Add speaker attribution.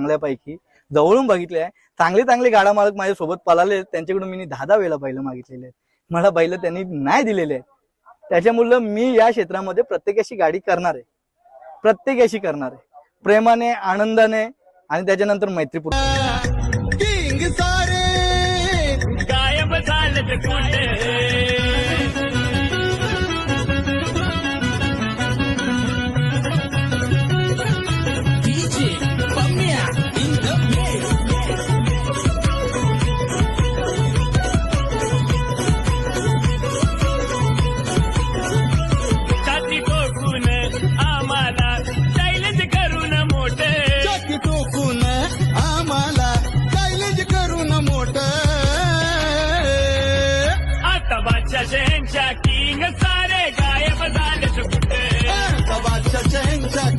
Speaker 1: चांगल्यापैकी जवळून बघितले आहे. चांगले चांगले गाडा मालक माझ्यासोबत पळाले, त्यांच्याकडून मी 10 वेळा बैल मागितलेले आहेत. मला बैल त्यांनी नाही दिलेले आहेत. त्याच्यामुळे मी या क्षेत्रामध्ये प्रत्येकाशी गाडी करणार आहे, प्रत्येकाशी करणार आहे, प्रेमाने, आनंदाने आणि त्याच्यानंतर मैत्रीपूर्ण.
Speaker 2: गायब झालं ते कुठे छाती ठोकून आम्हाला चॅलेंज करून मोठे,
Speaker 3: छाती ठोकून आम्हाला चॅलेंज करून मोठ.
Speaker 2: आता बादशाह शहनशाह किंग सारे गायब झाले कुठे.
Speaker 3: बादशाह शहनशाह